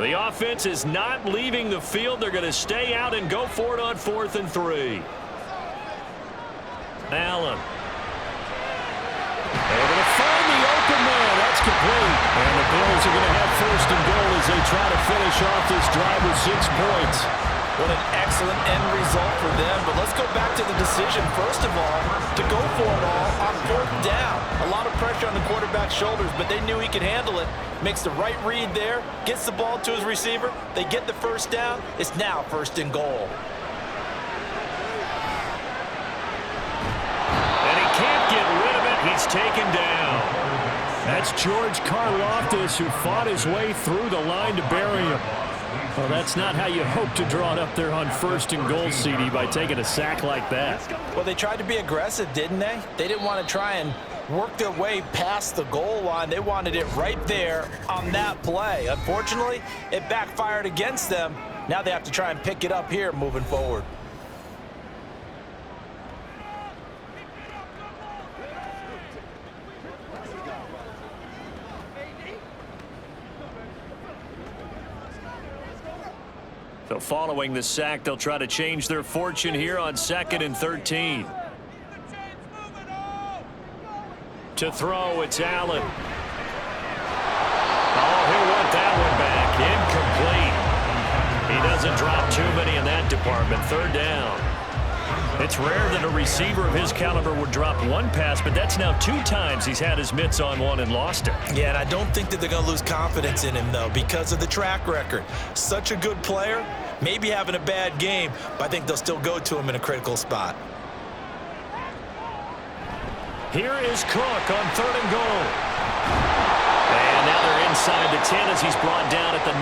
The offense is not leaving the field. They're going to stay out and go for it on 4th and 3. Allen. Able to find the open man. That's complete. And the Bills are going to have 1st and goal as they try to finish off this drive with 6 points. What an excellent end result for them. But let's go back to the decision, first of all, to go for it all on 4th down. A lot of pressure on the quarterback's shoulders, but they knew he could handle it. Makes the right read there, gets the ball to his receiver. They get the 1st down. It's now 1st and goal. And he can't get rid of it. He's taken down. That's George Karlaftis, who fought his way through the line to bury him. Well, that's not how you hope to draw it up there on 1st and goal, CD, by taking a sack like that. Well, they tried to be aggressive, didn't they? They didn't want to try and work their way past the goal line. They wanted it right there on that play. Unfortunately, it backfired against them. Now they have to try and pick it up here moving forward. So following the sack, they'll try to change their fortune here on 2nd and 13. To throw, it's Allen. Oh, he'll want that one back. Incomplete. He doesn't drop too many in that department. 3rd down. It's rare that a receiver of his caliber would drop one pass, but that's now 2 times he's had his mitts on one and lost it. Yeah, and I don't think that they're going to lose confidence in him, though, because of the track record. Such a good player, maybe having a bad game, but I think they'll still go to him in a critical spot. Here is Cook on 3rd and goal. And now they're inside the 10 as he's brought down at the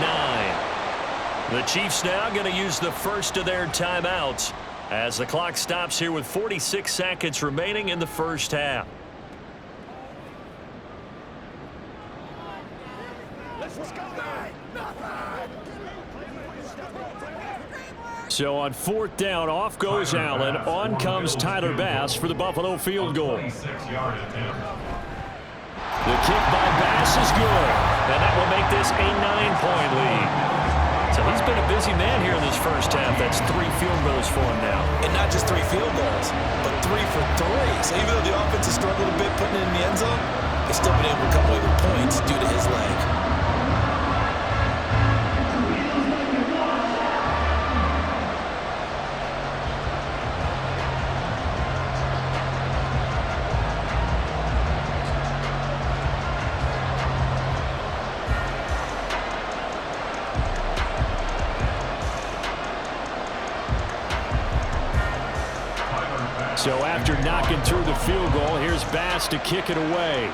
9. The Chiefs now going to use the first of their timeouts as the clock stops here with 46 seconds remaining in the 1st half. So on 4th down, off goes Allen. On comes Tyler Bass for the Buffalo field goal. The kick by Bass is good. And that will make this a 9-point lead. So he's been a busy man here in this 1st half. That's 3 field goals for him now. And not just 3 field goals, but 3 for 3. So even though the offense has struggled a bit putting it in the end zone, they've still been able to come away with points due to his leg. So after knocking through the field goal, here's Bass to kick it away.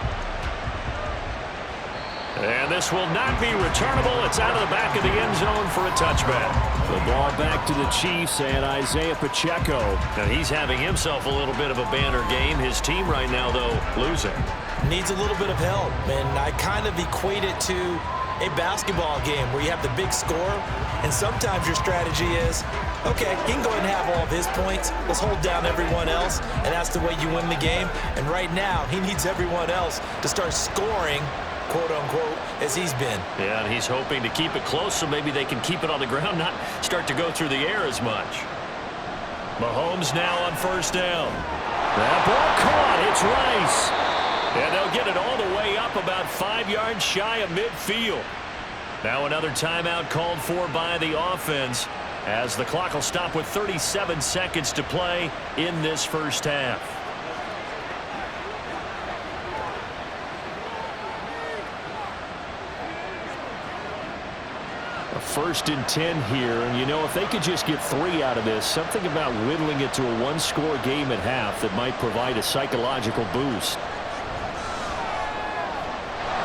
And this will not be returnable. It's out of the back of the end zone for a touchback. The ball back to the Chiefs and Isaiah Pacheco. Now he's having himself a little bit of a banner game. His team right now, though, losing. Needs a little bit of help, and I kind of equate it to a basketball game where you have the big score, and sometimes your strategy is, okay, he can go ahead and have all of his points. Let's hold down everyone else, and that's the way you win the game. And right now, he needs everyone else to start scoring, quote-unquote, as he's been. Yeah, and he's hoping to keep it close so maybe they can keep it on the ground, not start to go through the air as much. Mahomes now on 1st down. That ball caught. It's Rice. And they'll get it all the way up about 5 yards shy of midfield. Now another timeout called for by the offense as the clock will stop with 37 seconds to play in this 1st half. A 1st and 10 here, and you know, if they could just get 3 out of this, something about whittling it to a 1-score game at half that might provide a psychological boost.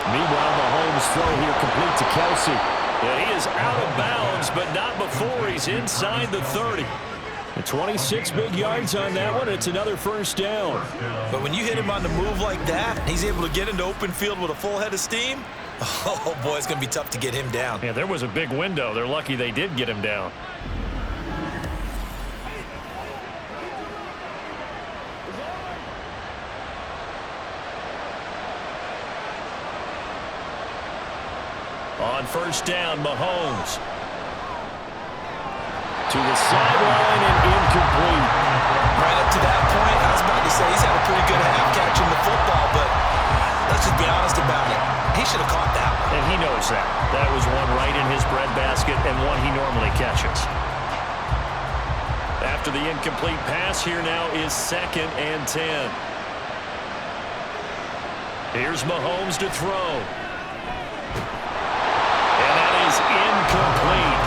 Meanwhile, Mahomes' throw here complete to Kelsey. And he is out of bounds, but not before he's inside the 30. And 26 big yards on that one. It's another 1st down. But when you hit him on the move like that, he's able to get into open field with a full head of steam. Oh, boy, it's going to be tough to get him down. Yeah, there was a big window. They're lucky they did get him down. On first down, Mahomes. To the sideline and incomplete. Right up to that point, I was about to say he's had a pretty good half catching the football, but let's just be honest about it. He should have caught that one. And he knows that. That was one right in his breadbasket and one he normally catches. After the incomplete pass, here now is 2nd and 10. Here's Mahomes to throw. And that is incomplete.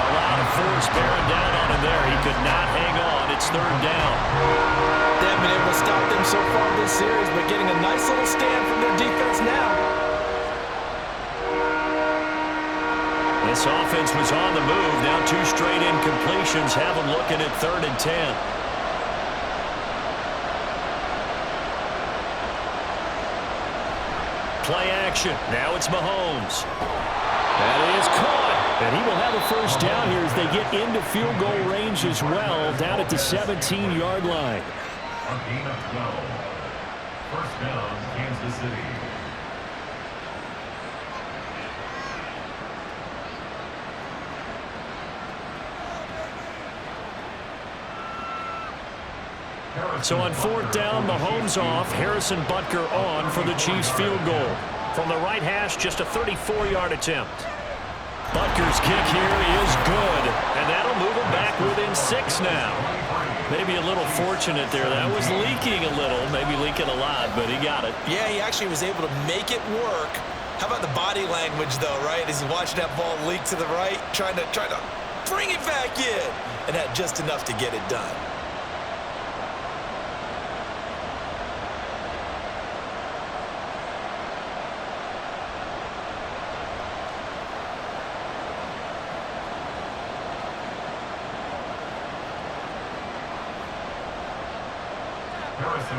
A lot of force bearing down on him there. He could not hang on. It's 3rd down. They haven't been able to stop them so far this series, but getting a nice little stand from their defense now. This offense was on the move. Now 2 straight incompletions have them looking at 3rd and 10. Play action. Now it's Mahomes. That is caught. And he will have a first down here as they get into field goal range as well, down at the 17-yard line. On gain of 12. First down, Kansas City. So on 4th down, Mahomes off, Harrison Butker on for the Chiefs field goal. From the right hash, just a 34-yard attempt. Butker's kick here is good, and that'll move him back within 6 now. Maybe a little fortunate there. That was leaking a little, maybe leaking a lot, but he got it. Yeah, he actually was able to make it work. How about the body language, though, right? As he's watching that ball leak to the right, trying to bring it back in, and had just enough to get it done.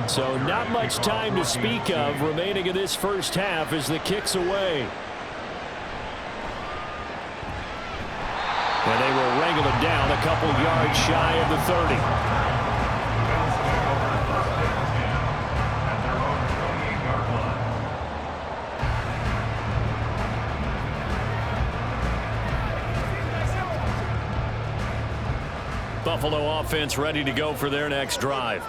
So not much time to speak of remaining in this first half as the kick's away. And they will wrangle it down a couple yards shy of the 30. Buffalo offense ready to go for their next drive.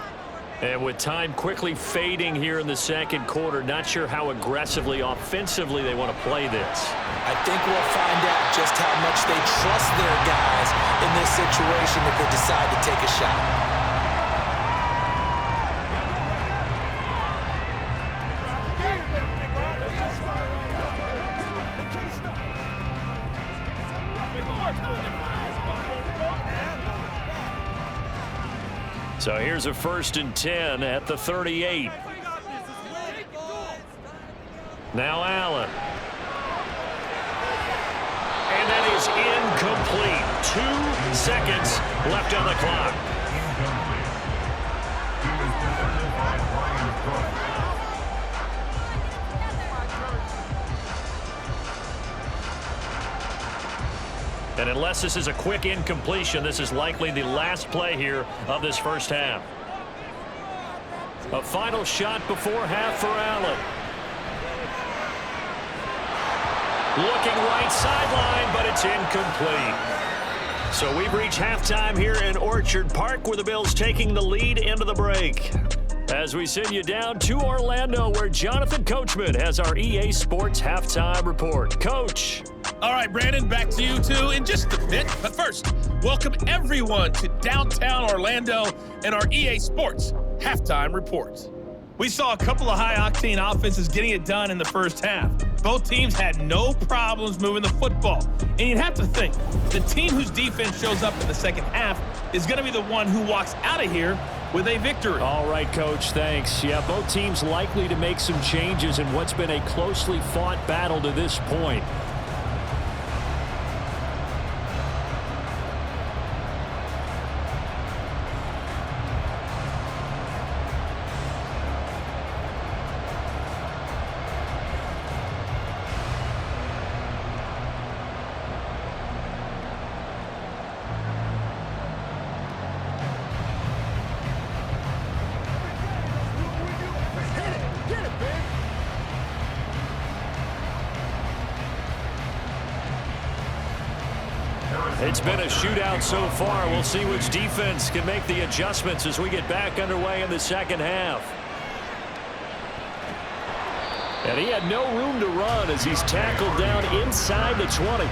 And with time quickly fading here in the second quarter, not sure how aggressively, offensively they want to play this. I think we'll find out just how much they trust their guys in this situation if they decide to take a shot. So here's a 1st and 10 at the 38. Now Allen. And that is incomplete. 2 seconds left on the clock. And unless this is a quick incompletion, this is likely the last play here of this first half. A final shot before half for Allen. Looking right sideline, but it's incomplete. So we've reached halftime here in Orchard Park, where the Bills taking the lead into the break. As we send you down to Orlando, where Jonathan Coachman has our EA Sports halftime report. Coach. All right, Brandon, back to you two in just a bit. But first, welcome everyone to downtown Orlando and our EA Sports halftime report. We saw a couple of high-octane offenses getting it done in the first half. Both teams had no problems moving the football. And you'd have to think, the team whose defense shows up in the second half is going to be the one who walks out of here with a victory. All right, Coach, thanks. Yeah, both teams likely to make some changes in what's been a closely fought battle to this point. It's been a shootout so far. We'll see which defense can make the adjustments as we get back underway in the second half. And he had no room to run as he's tackled down inside the 20.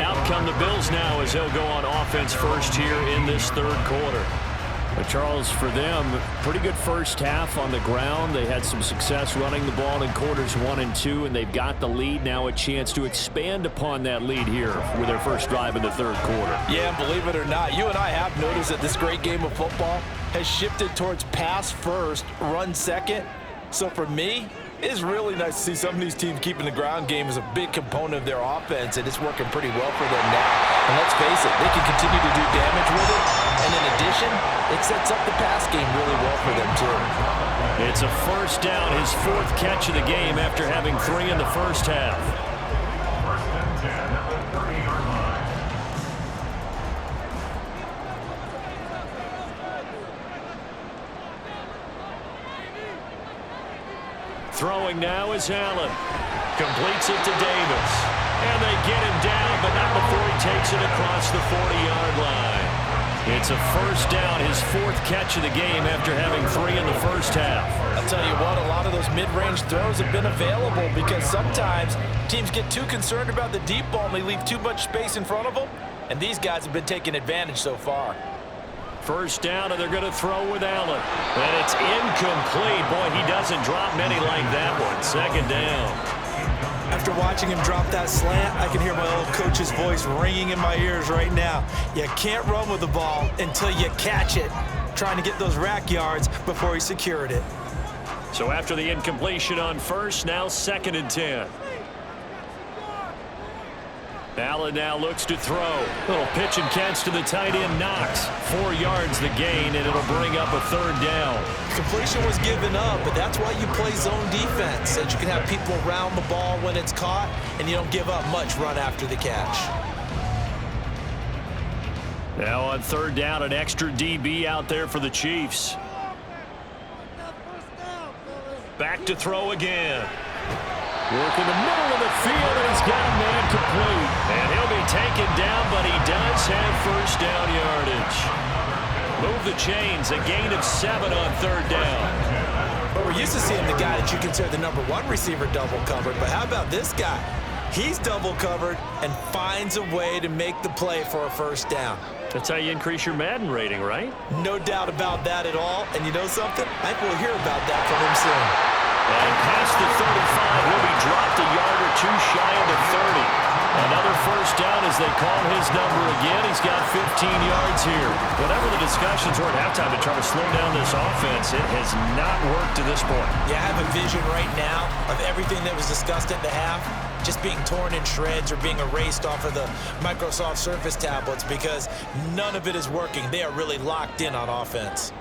Out come the Bills now as they'll go on offense first here in this third quarter. But Charles, for them, pretty good first half on the ground. They had some success running the ball in quarters 1 and 2, and they've got the lead. Now a chance to expand upon that lead here with their first drive in the third quarter. Yeah, believe it or not, you and I have noticed that this great game of football has shifted towards pass first, run second. So for me, it's really nice to see some of these teams keeping the ground game as a big component of their offense, and it's working pretty well for them now. And let's face it, they can continue to do damage with it. And in addition, it sets up the pass game really well for them, too. It's a first down, his 4th catch of the game after having 3 in the first half. First and 10 at the 30-yard line. Throwing now is Allen. Completes it to Davis. And they get him down, but not before he takes it across the 40-yard line. It's a first down, his 4th catch of the game after having 3 in the first half. I'll tell you what, a lot of those mid-range throws have been available because sometimes teams get too concerned about the deep ball and they leave too much space in front of them. And these guys have been taking advantage so far. First down, and they're going to throw with Allen. And it's incomplete. Boy, he doesn't drop many like that one. Second down. After watching him drop that slant, I can hear my old coach's voice ringing in my ears right now. You can't run with the ball until you catch it. Trying to get those rack yards before he secured it. So after the incompletion on first, now 2nd and 10. Allen now looks to throw. Little pitch and catch to the tight end, Knox. 4 yards the gain, and it'll bring up a 3rd down. Completion was given up, but that's why you play zone defense, so that you can have people around the ball when it's caught, and you don't give up much run after the catch. Now on 3rd down, an extra DB out there for the Chiefs. Back to throw again. Work in the middle of the field, and he's got a man complete. And he'll be taken down, but he does have first down yardage. Move the chains, a gain of 7 on 3rd down. But we're used to seeing the guy that you consider the #1 receiver double covered, but how about this guy? He's double covered and finds a way to make the play for a first down. That's how you increase your Madden rating, right? No doubt about that at all. And you know something? I think we'll hear about that from him soon. And past the 35, he'll be dropped a yard or 2 shy of the 30. Another first down as they call his number again. He's got 15 yards here. Whatever the discussions were at halftime to try to slow down this offense, it has not worked to this point. Yeah, I have a vision right now of everything that was discussed at the half just being torn in shreds or being erased off of the Microsoft Surface tablets because none of it is working. They are really locked in on offense.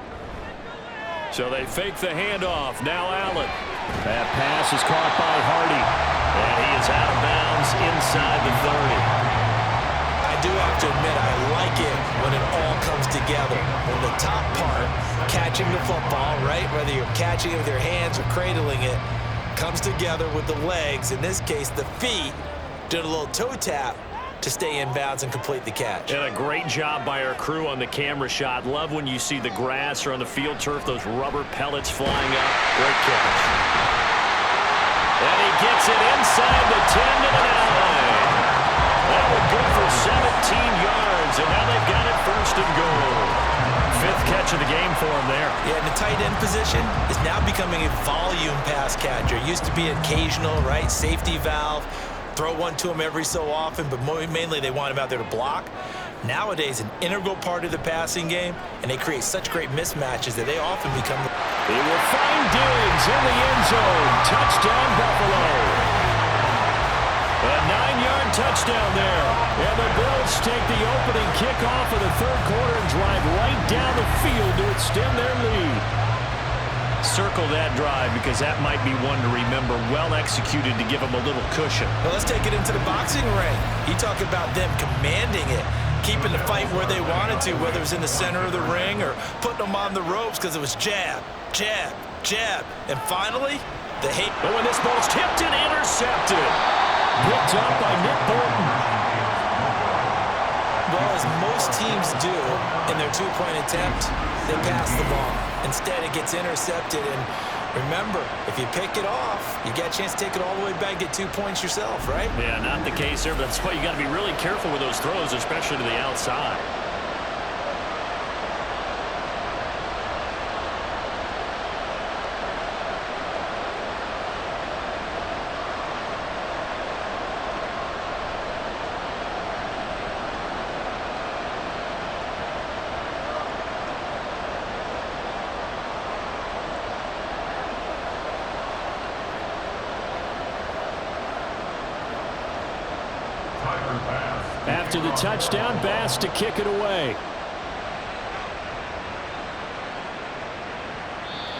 So they fake the handoff. Now Allen. That pass is caught by Hardy. And he is out of bounds inside the 30. I do have to admit, I like it when it all comes together. When the top part, catching the football, right, whether you're catching it with your hands or cradling it, comes together with the legs, in this case the feet, doing a little toe tap to stay in bounds and complete the catch. And a great job by our crew on the camera shot. Love when you see the grass or on the field turf, those rubber pellets flying up. Great catch. And he gets it inside the 10 to the 9. That would go for 17 yards, and now they've got it 1st and goal. 5th catch of the game for him there. Yeah, and the tight end position is now becoming a volume pass catcher. It used to be occasional, right, safety valve. Throw one to him every so often, but mainly they want him out there to block. Nowadays, an integral part of the passing game, and they create such great mismatches that they often become... He will find Diggs in the end zone. Touchdown, Buffalo. A 9-yard touchdown there. And the Bills take the opening kickoff of the 3rd quarter and drive right down the field to extend their lead. Circle that drive because that might be one to remember. Well executed to give them a little cushion. Well, let's take it into the boxing ring. You talk about them commanding it, keeping the fight where they wanted to, whether it was in the center of the ring or putting them on the ropes because it was jab, jab, jab. And finally, the hate. But when this ball's tipped and intercepted. Picked up by Nick Bolton. as most teams do in their two-point attempt, they pass the ball. Instead, it gets intercepted. And remember, if you pick it off, you get a chance to take it all the way back, get 2 points yourself, right? Yeah, not the case there, but that's why you got to be really careful with those throws, especially to the outside. After the touchdown, Bass to kick it away.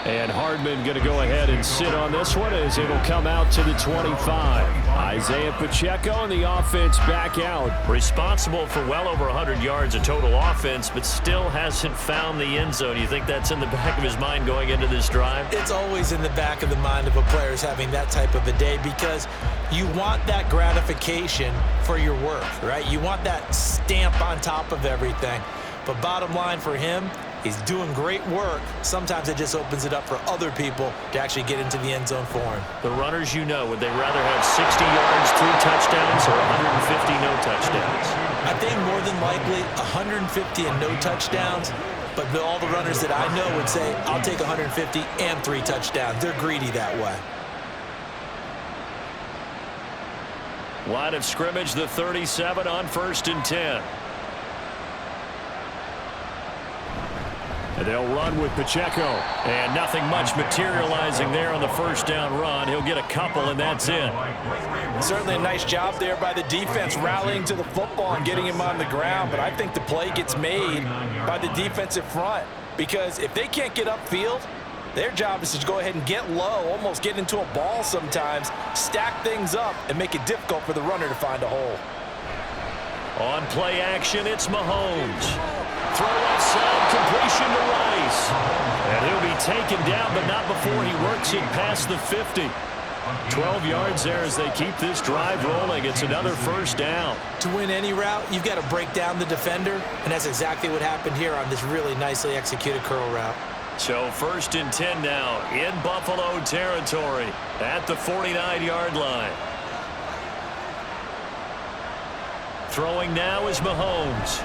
And Hardman going to go ahead and sit on this one as it'll come out to the 25. Isaiah Pacheco and the offense back out. Responsible for well over 100 yards of total offense, but still hasn't found the end zone. You think that's in the back of his mind going into this drive? It's always in the back of the mind of a player is having that type of a day, because you want that gratification for your work, right? You want that stamp on top of everything. But bottom line for him, he's doing great work. Sometimes it just opens it up for other people to actually get into the end zone for him. The runners, you know, would they rather have 60 yards, 3 touchdowns, or 150 no touchdowns? I think more than likely 150 and no touchdowns. But all the runners that I know would say, I'll take 150 and 3 touchdowns. They're greedy that way. Line of scrimmage, the 37 on 1st and 10. And they'll run with Pacheco. And nothing much materializing there on the first down run. He'll get a couple, and that's it. Certainly a nice job there by the defense rallying to the football and getting him on the ground. But I think the play gets made by the defensive front, because if they can't get upfield, their job is to go ahead and get low, almost get into a ball sometimes, stack things up, and make it difficult for the runner to find a hole. On play action, it's Mahomes. Throw left side, completion to Rice. And he'll be taken down, but not before he works it past the 50. 12 yards there as they keep this drive rolling. It's another first down. To win any route, you've got to break down the defender, and that's exactly what happened here on this really nicely executed curl route. So 1st and 10 now in Buffalo territory at the 49-yard line. Throwing now is Mahomes.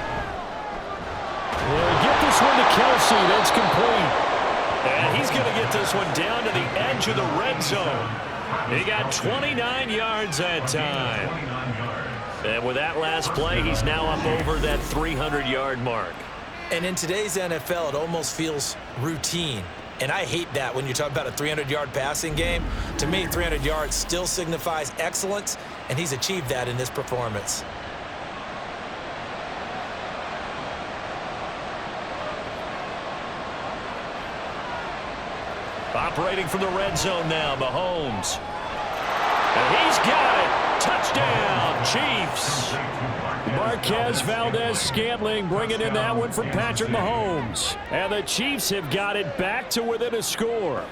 We'll get this one to Kelsey. That's complete. And he's going to get this one down to the edge of the red zone. He got 29 yards that time. And with that last play, he's now up over that 300-yard mark. And in today's NFL, it almost feels routine. And I hate that when you talk about a 300-yard passing game. To me, 300 yards still signifies excellence, and he's achieved that in this performance. Operating from the red zone now, Mahomes. And he's got it. Touchdown, Chiefs. Marquez Valdez-Scantling bringing in that one from Patrick Mahomes. And the Chiefs have got it back to within a score.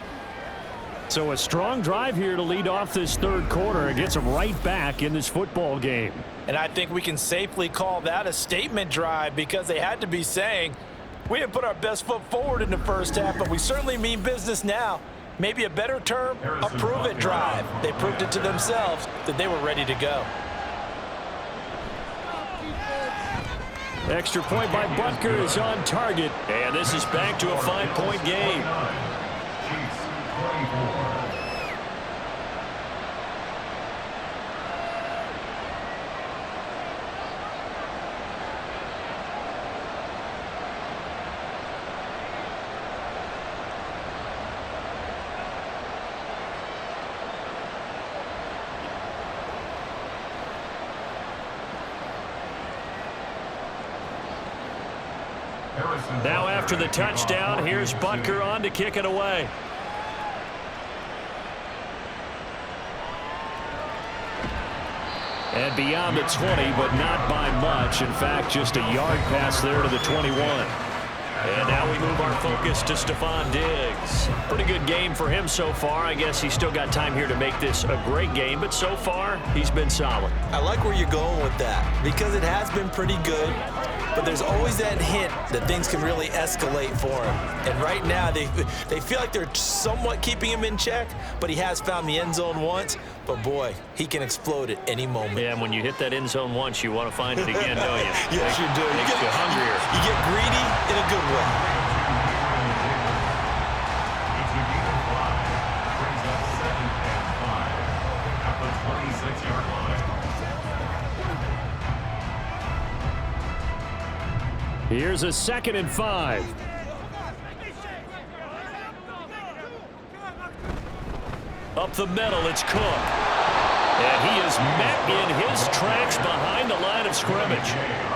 So a strong drive here to lead off this third quarter and gets them right back in this football game. And I think we can safely call that a statement drive, because they had to be saying, we didn't put our best foot forward in the first half, but we certainly mean business now. Maybe a better term, a prove-it drive. They proved it to themselves that they were ready to go. Extra point by Butker is on target. And this is back to a 5-point game. Now after the touchdown, here's Butker on to kick it away. And beyond the 20, but not by much. In fact, just a yard pass there to the 21. And now we move our focus to Stephon Diggs. Pretty good game for him so far. I guess he's still got time here to make this a great game, but so far, he's been solid. I like where you're going with that, because it has been pretty good. but there's always that hint that things can really escalate for him. And right now, they feel like they're somewhat keeping him in check, but he has found the end zone once. But, boy, he can explode at any moment. Yeah, and when you hit that end zone once, you want to find it again, don't you? Yes, you do. Makes you hungrier. You get greedy in a good way. It's a gain of 5. Brings up 2nd and 5 at the 26-yard line. Here's a 2nd and 5. Up the middle, it's Cook. And he is met in his tracks behind the line of scrimmage.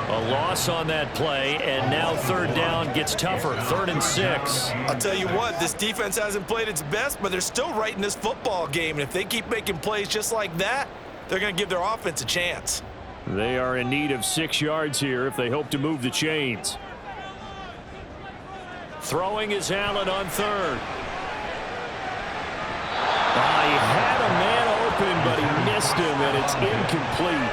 A loss on that play, and now 3rd down gets tougher. 3rd and 6. I'll tell you what, this defense hasn't played its best, but they're still right in this football game. And if they keep making plays just like that, they're going to give their offense a chance. They are in need of 6 yards here if they hope to move the chains. Throwing is Allen on 3rd. He had a man open, but he missed him, and it's incomplete.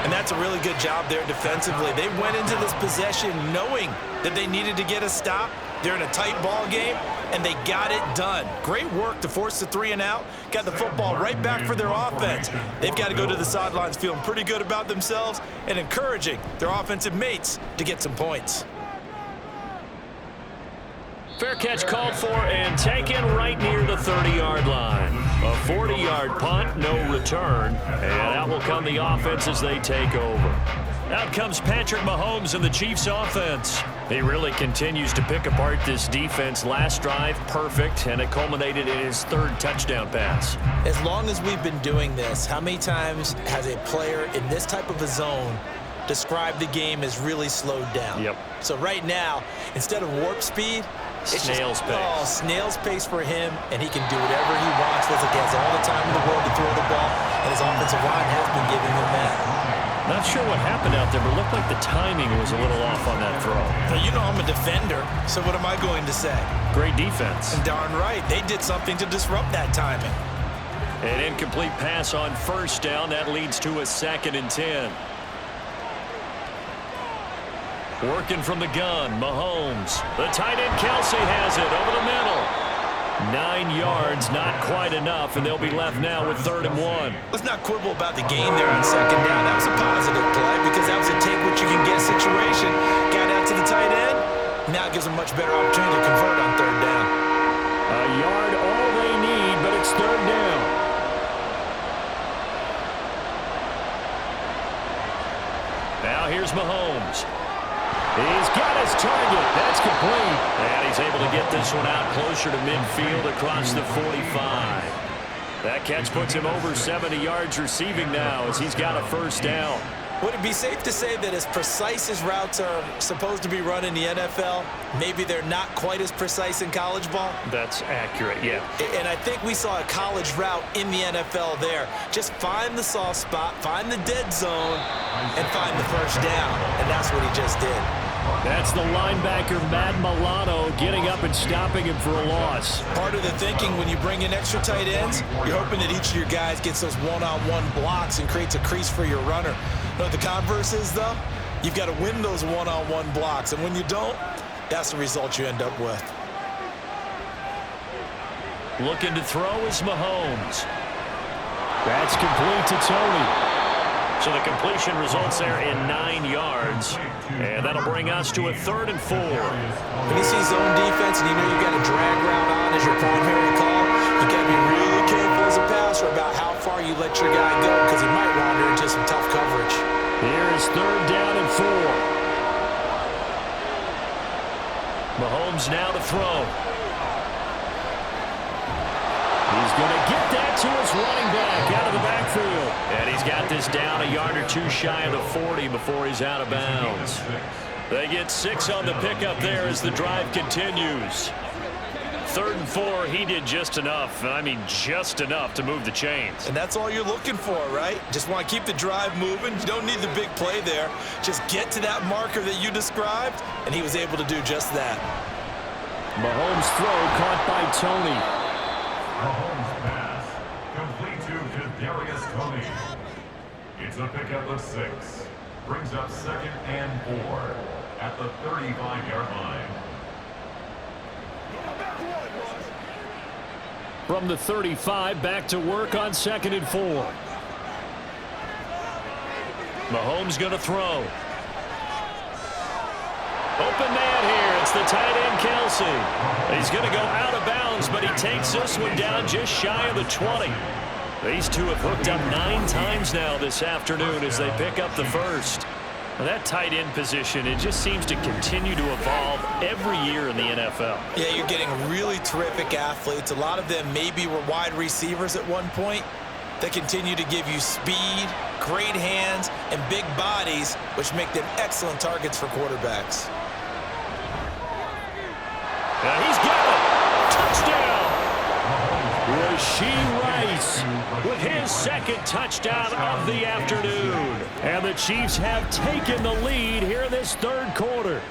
And that's a really good job there defensively. They went into this possession knowing that they needed to get a stop. They're in a tight ball game, and they got it done. Great work to force the 3 and out. Got the football right back for their offense. They've got to go to the sidelines feeling pretty good about themselves and encouraging their offensive mates to get some points. Fair catch called for and taken right near the 30-yard line. A 40-yard punt, no return, and out will come the offense as they take over. Out comes Patrick Mahomes and the Chiefs offense. He really continues to pick apart this defense. Last drive, perfect, and it culminated in his 3rd touchdown pass. As long as we've been doing this, how many times has a player in this type of a zone described the game as really slowed down? Yep. So right now, instead of warp speed, it's snail's pace. Oh, snail's pace for him, and he can do whatever he wants. Feels like he has all the time in the world to throw the ball, and his offensive line has been giving him that. Not sure what happened out there, but it looked like the timing was a little off on that throw. Now, you know I'm a defender, so what am I going to say? Great defense. And darn right, they did something to disrupt that timing. An incomplete pass on 1st down. That leads to a 2nd and 10. Working from the gun, Mahomes. The tight end, Kelsey, has it over the middle. 9 yards, not quite enough, and they'll be left now with 3rd and 1. Let's not quibble about the game there on 2nd down. That was a positive play because that was a take-what-you-can-get situation. Got out to the tight end. Now it gives them much better opportunity to convert on 3rd down. A yard, all they need, but it's 3rd down. Now here's Mahomes. He's got his target. That's complete. And he's able to get this one out closer to midfield across the 45. That catch puts him over 70 yards receiving now as he's got a 1st down. Would it be safe to say that as precise as routes are supposed to be run in the NFL, maybe they're not quite as precise in college ball? That's accurate, yeah. And I think we saw a college route in the NFL there. Just find the soft spot, find the dead zone, and find the 1st down. And that's what he just did. That's the linebacker, Matt Milano, getting up and stopping him for a loss. Part of the thinking when you bring in extra tight ends, you're hoping that each of your guys gets those one-on-one blocks and creates a crease for your runner. You know what the converse is, though? You've got to win those one-on-one blocks, and when you don't, that's the result you end up with. Looking to throw is Mahomes. That's complete to Tony. So the completion results there in 9 yards. And that'll bring us to a 3rd and 4. When you see zone defense and you know you've got a drag route on as your primary call, you got to be really careful as a passer about how far you let your guy go because he might wander into some tough coverage. Here is 3rd down and 4. Mahomes now to throw. He's going to get that to his running back out of the backfield. And he's got this down a yard or 2 shy of the 40 before he's out of bounds. They get 6 on the pickup there as the drive continues. 3rd and 4, he did just enough, and I mean just enough to move the chains. And that's all you're looking for, right? Just want to keep the drive moving. You don't need the big play there. Just get to that marker that you described, and he was able to do just that. Mahomes' throw caught by Tony. Mahomes' pass complete to Kadarius Toney. It's a pickup of 6. Brings up 2nd and 4. at the 35-yard line. From the 35, back to work on 2nd and 4. Mahomes going to throw. Open man here. It's the tight end, Kelsey. He's going to go out of bounds, but he takes this one down just shy of the 20. These two have hooked up 9 times now this afternoon as they pick up the first. Well, that tight end position, it just seems to continue to evolve every year in the NFL. Yeah, you're getting really terrific athletes. A lot of them maybe were wide receivers at one point. They continue to give you speed, great hands, and big bodies, which make them excellent targets for quarterbacks. And he's got it. Touchdown. Rashee Rice with his 2nd touchdown of the afternoon. And the Chiefs have taken the lead here in this 3rd quarter.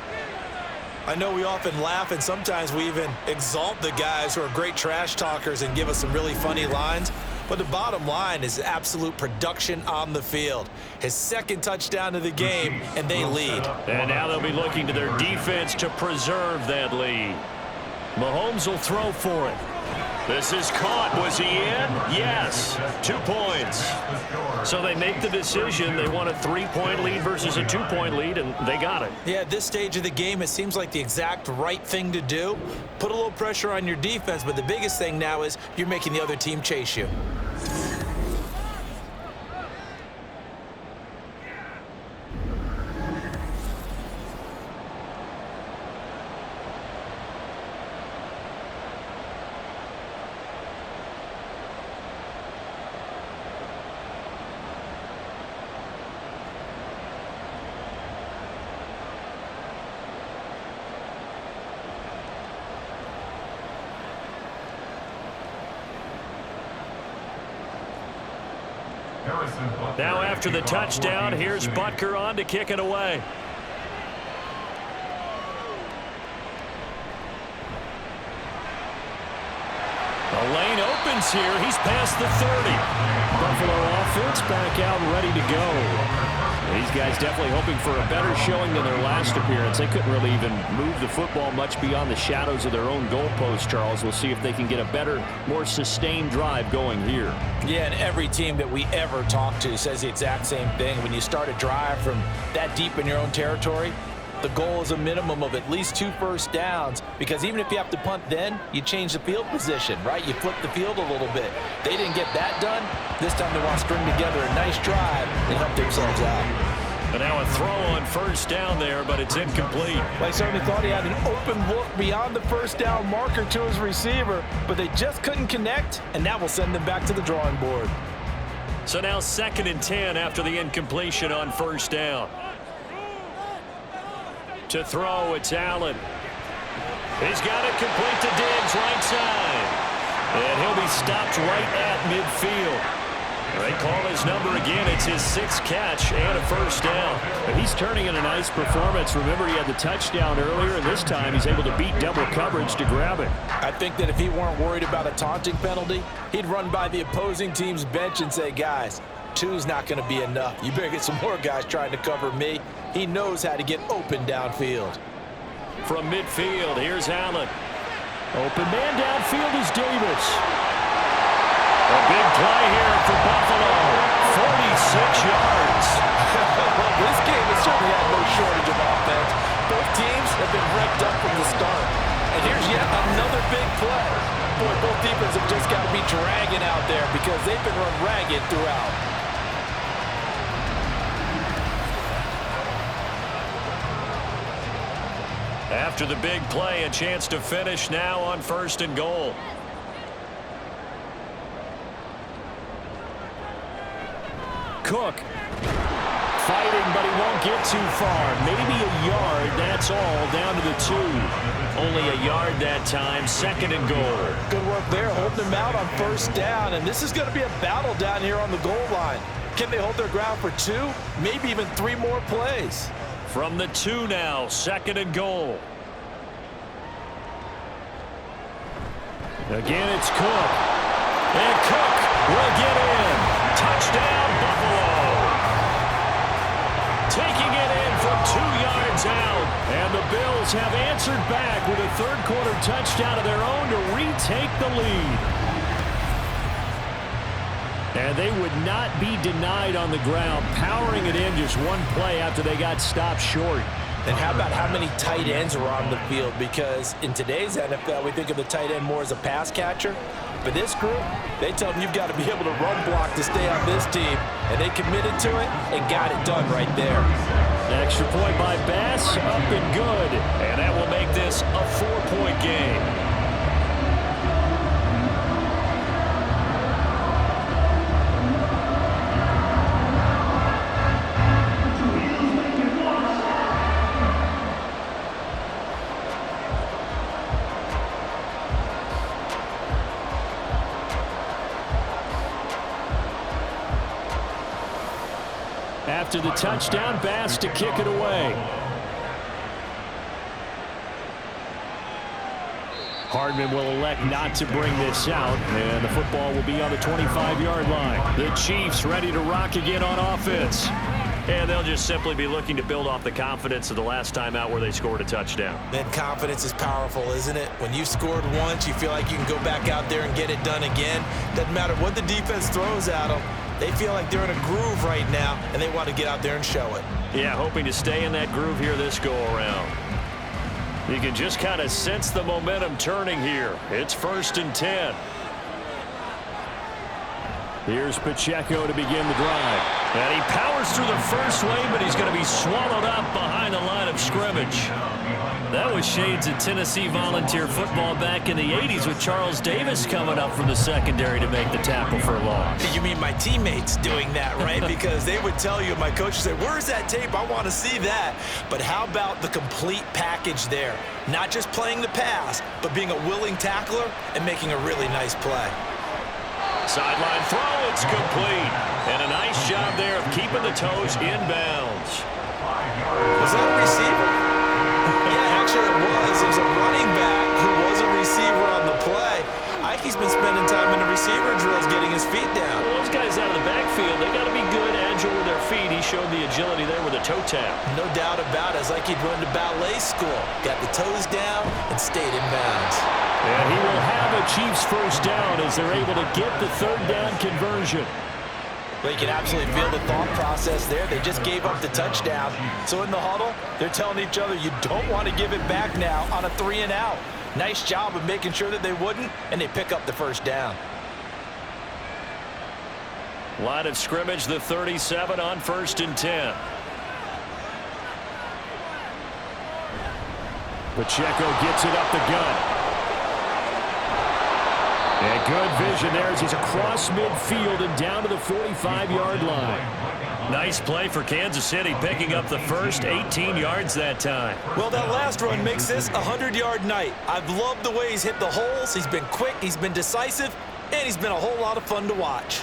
I know we often laugh, and sometimes we even exalt the guys who are great trash talkers and give us some really funny lines. But the bottom line is absolute production on the field. His 2nd touchdown of the game, and they lead. And now they'll be looking to their defense to preserve that lead. Mahomes will throw for it. This is caught. Was he in? Yes. 2 points. So they make the decision. They want a 3-point lead versus a 2-point lead, and they got it. Yeah, at this stage of the game, it seems like the exact right thing to do. Put a little pressure on your defense, but the biggest thing now is you're making the other team chase you. Now after the touchdown, here's Butker on to kick it away. The lane opens here. He's past the 30. Buffalo offense back out ready to go. These guys definitely hoping for a better showing than their last appearance. They couldn't really even move the football much beyond the shadows of their own goalpost, Charles. We'll see if they can get a better, more sustained drive going here. Yeah, and every team that we ever talk to says the exact same thing. When you start a drive from that deep in your own territory, the goal is a minimum of at least 2 first downs, because even if you have to punt then, you change the field position, right? You flip the field a little bit. They didn't get that done. This time they want to string together a nice drive and help themselves out. And now a throw on first down there, but it's incomplete. They certainly thought he had an open look beyond the first down marker to his receiver, but they just couldn't connect, and that will send them back to the drawing board. So now 2nd and 10 after the incompletion on first down. To throw, it's Allen. He's got it complete to Diggs, right side. And he'll be stopped right at midfield. They call his number again. It's his 6th catch and a first down. And he's turning in a nice performance. Remember, he had the touchdown earlier, and this time he's able to beat double coverage to grab it. I think that if he weren't worried about a taunting penalty, he'd run by the opposing team's bench and say, guys, 2's not going to be enough. You better get some more guys trying to cover me. He knows how to get open downfield. From midfield, here's Allen. Open man downfield is Davis. A big play here for Buffalo. 46 yards. Well, this game has certainly had no shortage of offense. Both teams have been revved up from the start. And here's yet another big play. Boy, both defenses have just got to be dragging out there because they've been run ragged throughout. After the big play, a chance to finish now on 1st and goal. Cook fighting, but he won't get too far. Maybe a yard, that's all, down to the 2. Only a yard that time, 2nd and goal. Good work there, holding them out on first down, and this is going to be a battle down here on the goal line. Can they hold their ground for 2, maybe even 3 more plays? From the 2 now, 2nd and goal. Again, it's Cook. And Cook will get in. Touchdown, Buffalo. Taking it in from 2 yards one's out. And the Bills have answered back with a third-quarter touchdown of their own to retake the lead. And they would not be denied on the ground, powering it in just one play after they got stopped short. And how about how many tight ends were on the field? Because in today's NFL, we think of the tight end more as a pass catcher. But this group, they tell them you've got to be able to run block to stay on this team. And they committed to it and got it done right there. Extra point by Bass, up and good. And that will make this a 4-point game. After the touchdown, Bass to kick it away. Hardman will elect not to bring this out, and the football will be on the 25-yard line. The Chiefs ready to rock again on offense. And they'll just simply be looking to build off the confidence of the last time out where they scored a touchdown. Man, confidence is powerful, isn't it? When you've scored once, you feel like you can go back out there and get it done again. Doesn't matter what the defense throws at them. They feel like they're in a groove right now, and they want to get out there and show it. Yeah, hoping to stay in that groove here this go-around. You can just kind of sense the momentum turning here. It's 1st and 10. Here's Pacheco to begin the drive. And he powers through the first wave, but he's going to be swallowed up behind the line of scrimmage. That was shades of Tennessee volunteer football back in the 80s with Charles Davis coming up from the secondary to make the tackle for a loss. You mean my teammates doing that, right? Because they would tell you, my coach would say, where's that tape? I want to see that. But how about the complete package there? Not just playing the pass, but being a willing tackler and making a really nice play. Sideline throw, it's complete. And a nice job there of keeping the toes inbounds. Was that a receiver? Yeah, actually it was. It was a running back who was a receiver on the play. Ike's been spending time in the receiver drills getting his feet down. Well, those guys out of the backfield, they got to be good, agile with their feet. He showed the agility there with a toe tap. No doubt about it. It's like he'd run to ballet school. Got the toes down and stayed in bounds. And he will have a Chiefs first down as they're able to get the third down conversion. Well, you can absolutely feel the thought process there. They just gave up the touchdown. So in the huddle, they're telling each other, you don't want to give it back now on a 3-and-out. Nice job of making sure that they wouldn't, and they pick up the first down. Line of scrimmage, the 37 on 1st and 10. Pacheco gets it up the gut. And good vision there as he's across midfield and down to the 45-yard line. Nice play for Kansas City, picking up the first 18 yards that time. Well, that last run makes this a 100-yard night. I've loved the way he's hit the holes. He's been quick, he's been decisive, and he's been a whole lot of fun to watch.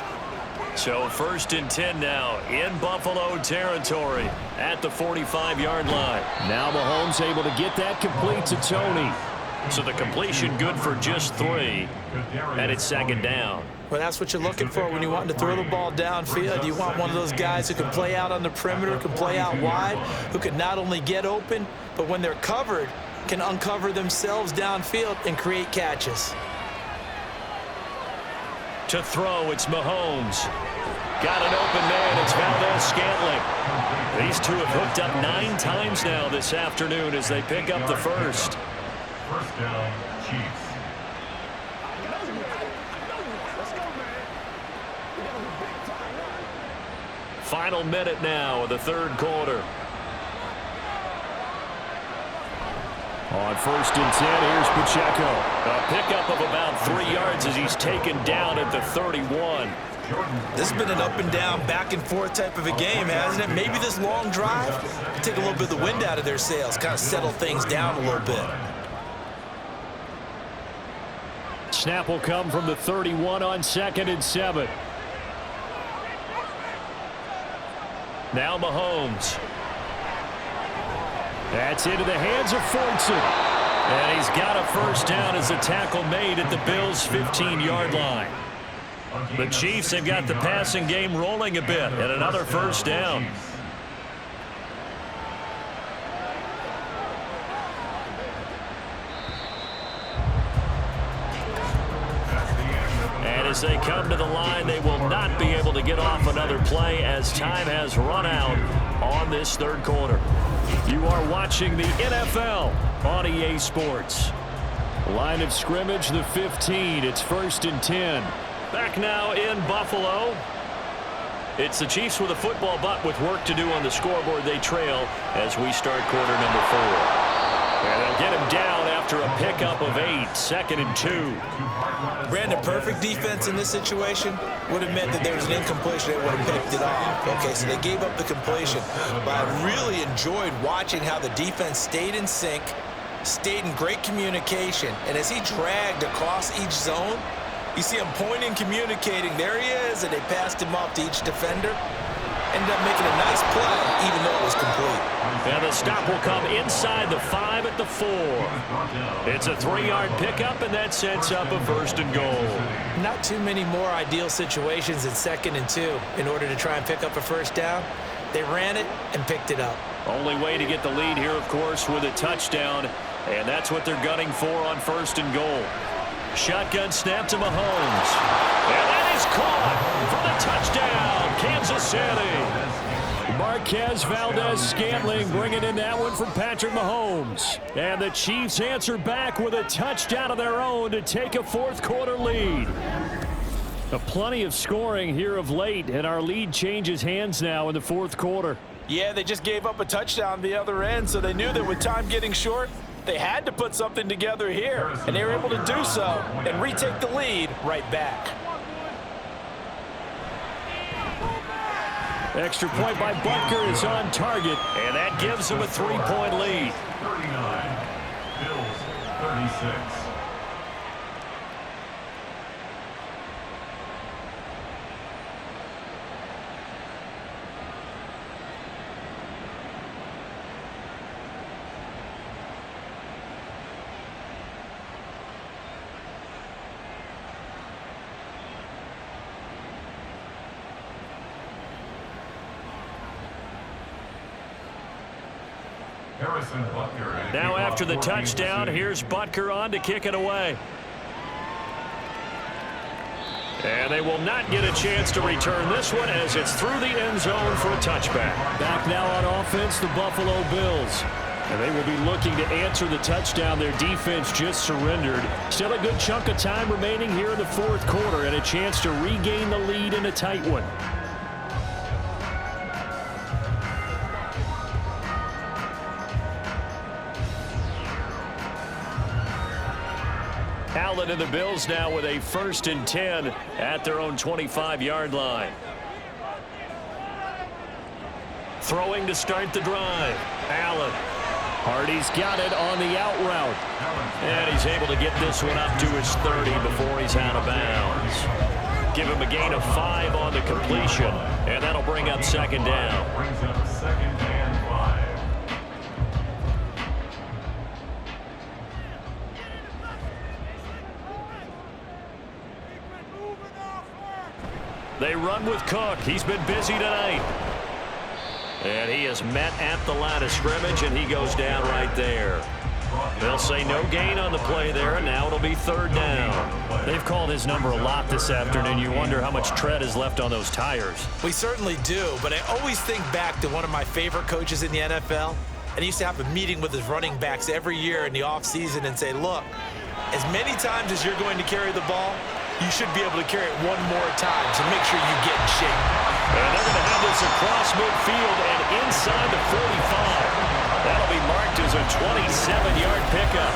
So 1st and 10 now in Buffalo territory at the 45-yard line. Now Mahomes able to get that complete to Tony. So the completion good for just 3, and it's 2nd down. Well, that's what you're looking for when you want to throw the ball downfield. You want one of those guys who can play out on the perimeter, can play out wide, who can not only get open, but when they're covered, can uncover themselves downfield and create catches. To throw, it's Mahomes. Got an open man, it's Valdez-Scantling. These two have hooked up 9 times now this afternoon as they pick up the first. First down, Chiefs. Final minute now of the 3rd quarter. On 1st and 10, here's Pacheco. A pickup of about 3 yards as he's taken down at the 31. This has been an up and down, back and forth type of a game, hasn't it? Maybe this long drive take a little bit of the wind out of their sails, kind of settle things down a little bit. Snap will come from the 31 on 2nd and 7. Now Mahomes. That's into the hands of Fortson. And he's got a first down as the tackle made at the Bills' 15-yard line. The Chiefs have got the passing game rolling a bit, and another first down. As they come to the line, they will not be able to get off another play as time has run out on this third quarter. You are watching the NFL on EA Sports. Line of scrimmage, the 15. It's 1st and 10. Back now in Buffalo. It's the Chiefs with a football, but with work to do on the scoreboard, they trail as we start quarter number 4. And they'll get him down after a pickup of 8, 2nd and 2. Brandon, perfect defense in this situation would have meant that there was an incompletion. They would have picked it off. Okay, so they gave up the completion. But I really enjoyed watching how the defense stayed in sync, stayed in great communication. And as he dragged across each zone, you see him pointing, communicating. There he is, and they passed him off to each defender. Ended up making a nice play, even though it was complete. And the stop will come inside the 5 at the 4. It's a 3-yard pickup, and that sets up a 1st and goal. Not too many more ideal situations in 2nd and 2 in order to try and pick up a 1st down. They ran it and picked it up. Only way to get the lead here, of course, with a touchdown, and that's what they're gunning for on 1st and goal. Shotgun snap to Mahomes. And that is caught for the touchdown, Kansas City. Marquez Valdez-Scantling bringing in that one from Patrick Mahomes. And the Chiefs answer back with a touchdown of their own to take a 4th quarter lead. Plenty of scoring here of late, and our lead changes hands now in the 4th quarter. Yeah, they just gave up a touchdown the other end, so they knew that with time getting short, they had to put something together here, and they were able to do so and retake the lead right back. Extra point by Butker is on target, and that gives them a 3-point lead. 39, Bills 36. Now after the touchdown, here's Butker on to kick it away. And they will not get a chance to return this one as it's through the end zone for a touchback. Back now on offense, the Buffalo Bills. And they will be looking to answer the touchdown their defense just surrendered. Still a good chunk of time remaining here in the 4th quarter and a chance to regain the lead in a tight one. Allen and the Bills now with a 1st and 10 at their own 25-yard line. Throwing to start the drive. Allen. Hardy's got it on the out route. And he's able to get this one up to his 30 before he's out of bounds. Give him a gain of 5 on the completion, and that'll bring up 2nd down. Brings up 2nd and 5. They run with Cook. He's been busy tonight. And he is met at the line of scrimmage, and he goes down right there. They'll say no gain on the play there, and now it'll be 3rd down. They've called his number a lot this afternoon. You wonder how much tread is left on those tires. We certainly do, but I always think back to one of my favorite coaches in the NFL, and he used to have a meeting with his running backs every year in the offseason and say, look, as many times as you're going to carry the ball, you should be able to carry it one more time, so make sure you get in shape. And they're going to have this across midfield and inside the 45. That'll be marked as a 27-yard pickup.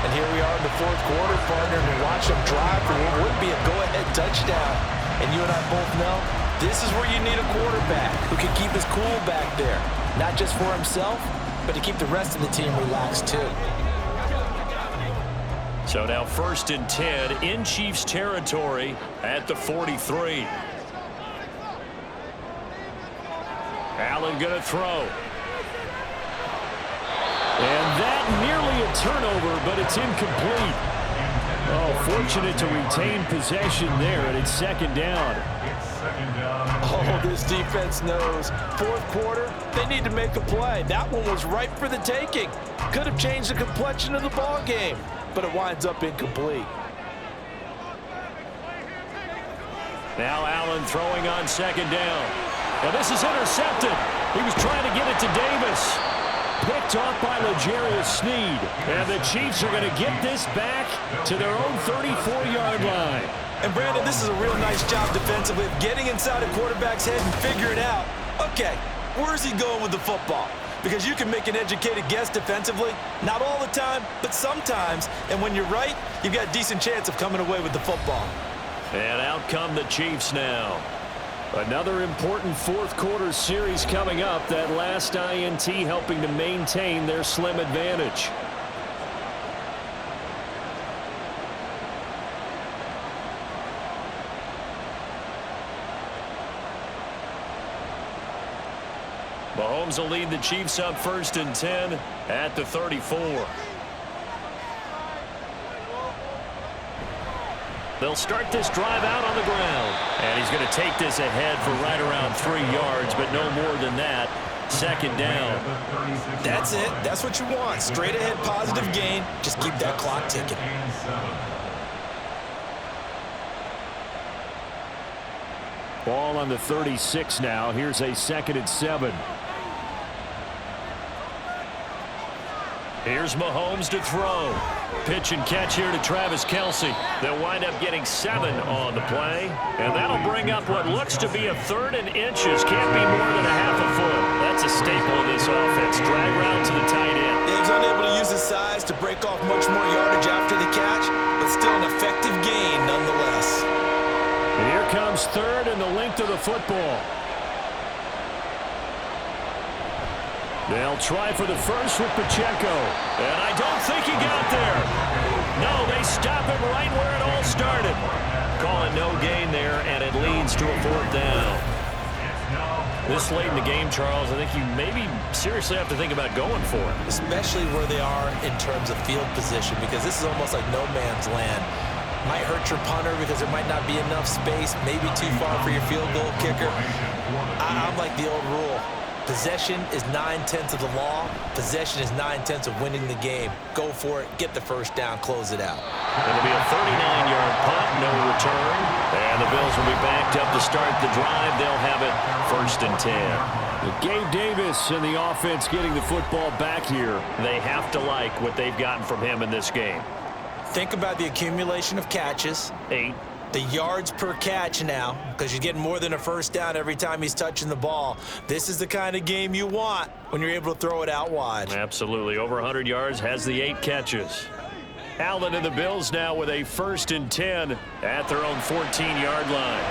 And here we are in the 4th quarter, partner, and watch them drive for what would be a go-ahead touchdown. And you and I both know this is where you need a quarterback who can keep his cool back there, not just for himself, but to keep the rest of the team relaxed too. So now 1st and 10 in Chiefs territory at the 43. Allen going to throw. And that nearly a turnover, but it's incomplete. Oh, fortunate to retain possession there, and it's 2nd down. Oh, this defense knows. 4th quarter, they need to make a play. That one was ripe for the taking. Could have changed the complexion of the ball game, but it winds up incomplete. Now Allen throwing on second down. And this is intercepted. He was trying to get it to Davis. Picked off by L'Jarius Sneed. And the Chiefs are going to get this back to their own 34-yard line. And Brandon, this is a real nice job defensively of getting inside a quarterback's head and figuring out, okay, where's he going with the football? Because you can make an educated guess defensively, not all the time, but sometimes. And when you're right, you've got a decent chance of coming away with the football. And out come the Chiefs now. Another important fourth-quarter series coming up. That last INT helping to maintain their slim advantage. Mahomes will lead the Chiefs up 1st and 10 at the 34. They'll start this drive out on the ground. And he's going to take this ahead for right around 3 yards, but no more than that. Second down. That's it. That's what you want. Straight ahead positive gain. Just keep that clock ticking. Ball on the 36 now. Here's a 2nd and 7. Here's Mahomes to throw. Pitch and catch here to Travis Kelce. They'll wind up getting 7 on the play. And that'll bring up what looks to be a 3rd and inches. Can't be more than a half a foot. That's a staple of this offense. Drag route to the tight end. He was unable to use his size to break off much more yardage after the catch, but still an effective gain nonetheless. And here comes 3rd and the length of the football. They'll try for the first with Pacheco. And I don't think he got there. No, they stop him right where it all started. Calling no gain there, and it leads to a 4th down. This late in the game, Charles, I think you maybe seriously have to think about going for it. Especially where they are in terms of field position, because this is almost like no man's land. Might hurt your punter because there might not be enough space, maybe too far for your field goal kicker. I'm like the old rule. Possession is 9/10 of the law. Possession is 9/10 of winning the game. Go for it. Get the first down. Close it out. It'll be a 39-yard punt. No return. And the Bills will be backed up to start the drive. They'll have it 1st and 10. Gabe Davis and the offense getting the football back here. They have to like what they've gotten from him in this game. Think about the accumulation of catches. 8. The yards per catch now, because you're getting more than a first down every time he's touching the ball. This is the kind of game you want when you're able to throw it out wide. Absolutely. Over 100 yards, has the 8 catches. Allen and the Bills now with a 1st and 10 at their own 14-yard line.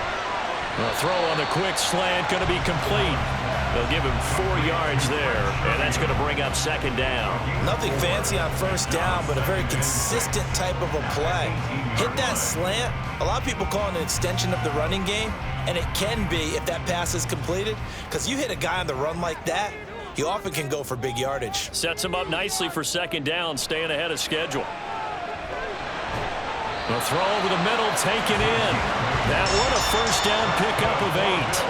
A throw on the quick slant going to be complete. They'll give him 4 yards there, and that's going to bring up 2nd down. Nothing fancy on first down, but a very consistent type of a play. Hit that slant. A lot of people call it an extension of the running game, and it can be if that pass is completed, because you hit a guy on the run like that, you often can go for big yardage. Sets him up nicely for 2nd down, staying ahead of schedule. The throw over the middle, taken in. That one a first down pickup of 8.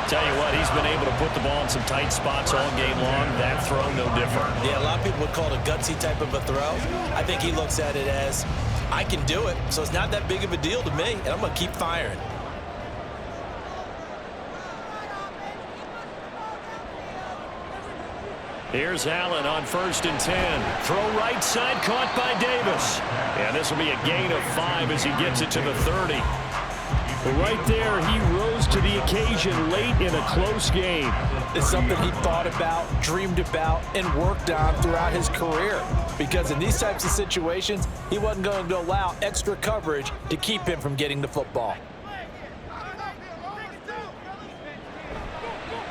Tell you what, he's been able to put the ball in some tight spots all game long. That throw, no different. Yeah, a lot of people would call it a gutsy type of a throw. I think he looks at it as, I can do it, so it's not that big of a deal to me, and I'm going to keep firing. Here's Allen on 1st and 10. Throw right side, caught by Davis. And this will be a gain of 5 as he gets it to the 30. Right there, he rose to the occasion late in a close game. It's something he thought about, dreamed about, and worked on throughout his career. Because in these types of situations, he wasn't going to allow extra coverage to keep him from getting the football.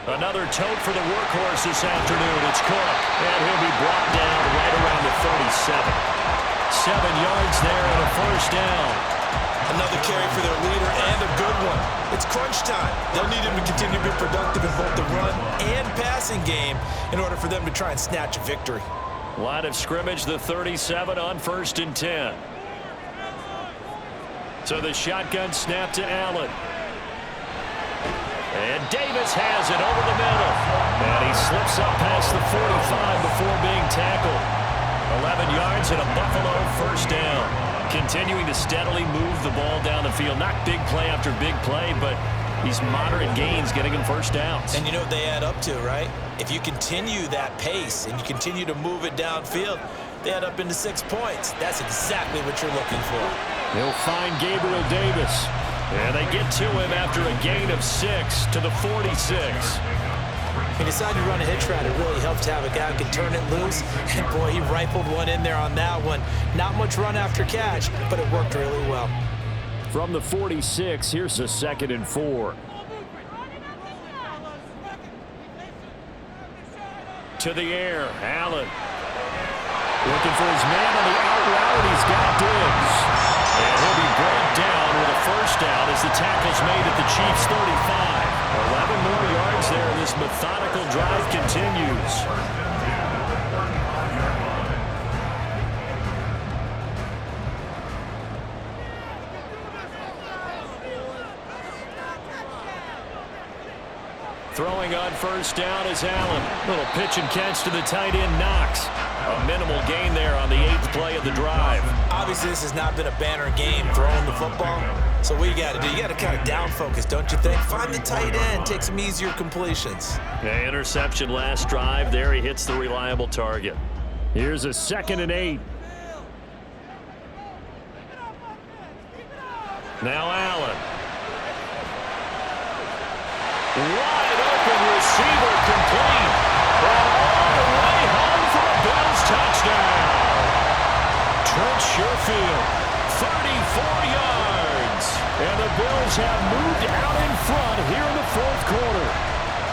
Another tote for the workhorse this afternoon. It's Cook, and he'll be brought down right around the 37. 7 yards there and a first down. Another carry for their leader and a good one. It's crunch time. They'll need him to continue to be productive in both the run and passing game in order for them to try and snatch a victory. Line of scrimmage, the 37 on 1st and 10. So the shotgun snap to Allen. And Davis has it over the middle. And he slips up past the 45 before being tackled. 11 yards and a Buffalo first down. Continuing to steadily move the ball down the field. Not big play after big play, but these moderate gains getting him first downs. And you know what they add up to, right? If you continue that pace and you continue to move it downfield, they add up into 6 points. That's exactly what you're looking for. He'll find Gabriel Davis. And they get to him after a gain of 6 to the 46. He decided to run a hitch route. It really helped to have a guy who can turn it loose. And, boy, he rifled one in there on that one. Not much run after catch, but it worked really well. From the 46, here's a 2nd and 4. To the air, Allen. Looking for his man on the out route. He's got Diggs. And he'll be brought down with a first down as the tackle's made at the Chiefs' 35. 11 more yards there. This methodical drive continues. Throwing on first down is Allen. Little pitch and catch to the tight end, Knox. A minimal gain there on the 8th play of the drive. Obviously, this has not been a banner game throwing the football. So what you got to do, you got to kind of down focus, don't you think? Find the tight end, take some easier completions. Yeah, interception last drive. There he hits the reliable target. Here's a 2nd and 8. Now Allen. Wide open receiver complete. And all the way home for a Bills touchdown. Trent Sherfield, 34 yards. And the Bills have moved out in front here in the 4th quarter.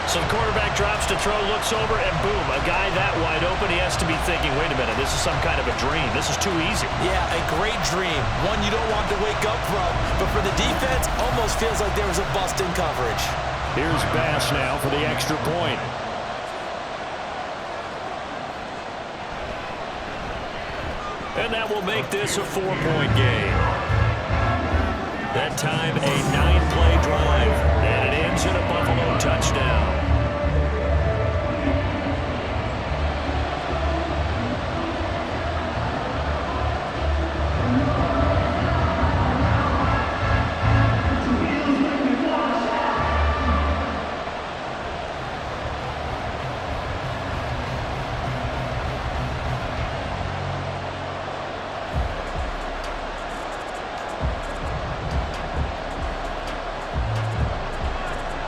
So the quarterback drops to throw, looks over, and boom, a guy that wide open, he has to be thinking, wait a minute, this is some kind of a dream. This is too easy. Yeah, a great dream. One you don't want to wake up from. But for the defense, almost feels like there was a bust in coverage. Here's Bass now for the extra point. And that will make this a 4-point game. That time a 9-play drive. And it ends in a Buffalo touchdown.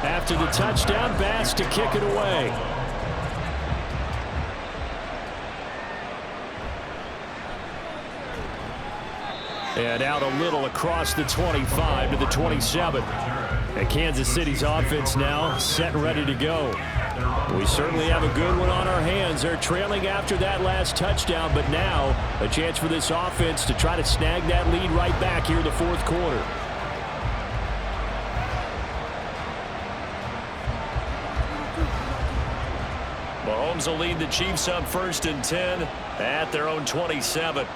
After the touchdown, Bass to kick it away. And out a little across the 25 to the 27. And Kansas City's offense now set and ready to go. We certainly have a good one on our hands. They're trailing after that last touchdown, but now a chance for this offense to try to snag that lead right back here in the 4th quarter. Mahomes will lead the Chiefs up 1st and 10 at their own 27.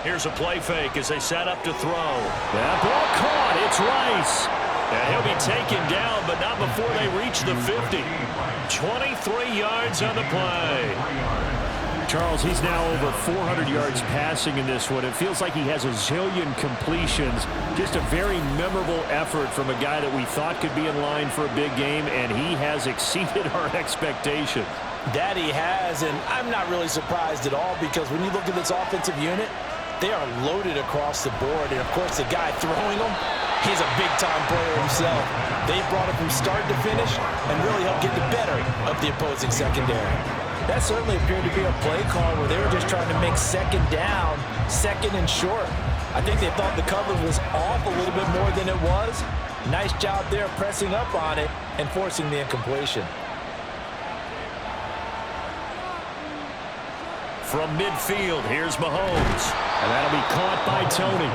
Here's a play fake as they set up to throw. That ball caught. It's Rice. And he'll be taken down, but not before they reach the 50. 23 yards on the play. Charles, he's now over 400 yards passing in this one. It feels like he has a zillion completions. Just a very memorable effort from a guy that we thought could be in line for a big game, and he has exceeded our expectations. That he has, and I'm not really surprised at all because when you look at this offensive unit, they are loaded across the board. And, of course, the guy throwing them, he's a big-time player himself. They brought it from start to finish and really helped get the better of the opposing secondary. That certainly appeared to be a play call where they were just trying to make 2nd down, 2nd and short. I think they thought the coverage was off a little bit more than it was. Nice job there pressing up on it and forcing the incompletion. From midfield, here's Mahomes. And that'll be caught by Tony.